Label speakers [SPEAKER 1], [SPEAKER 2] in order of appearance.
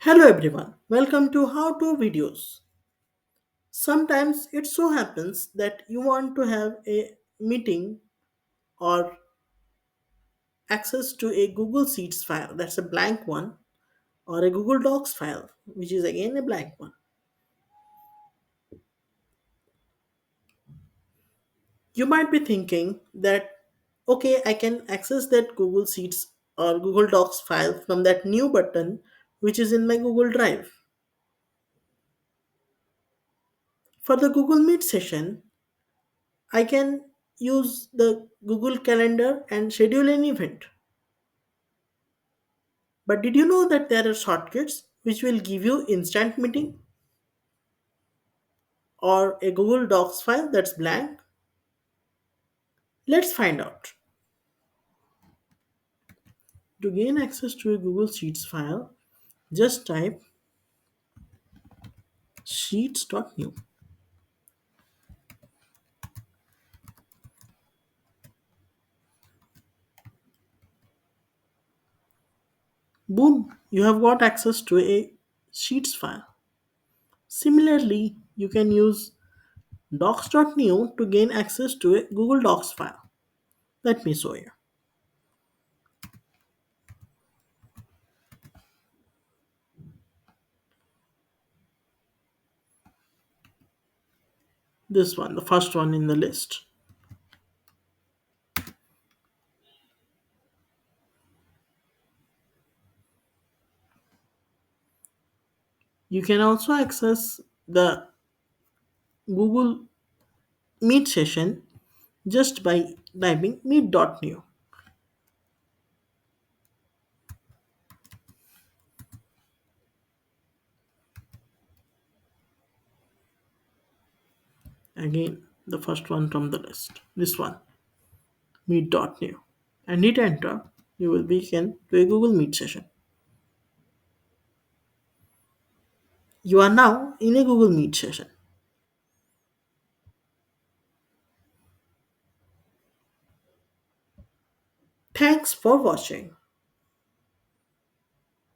[SPEAKER 1] Hello everyone, welcome to How to Videos. Sometimes it so happens that you want to have a meeting or access to a Google Sheets file, that's a blank one, or a Google Docs file, which is again a blank one. You might be thinking that, okay, I can access that Google Sheets or Google Docs file from that new button which is in my Google Drive. For the Google Meet session, I can use the Google Calendar and schedule an event. But did you know that there are shortcuts which will give you instant meeting or a Google Docs file that's blank? Let's find out. To gain access to a Google Sheets file, just type sheets.new. Boom, you have got access to a Sheets file. Similarly, you can use docs.new to gain access to a Google Docs file. Let me show you. This one, the first one in the list. You can also access the Google Meet session just by typing meet.new. Again, the first one from the list. This one, meet.new. And hit enter. You will begin to a Google Meet session. You are now in a Google Meet session. Thanks for watching.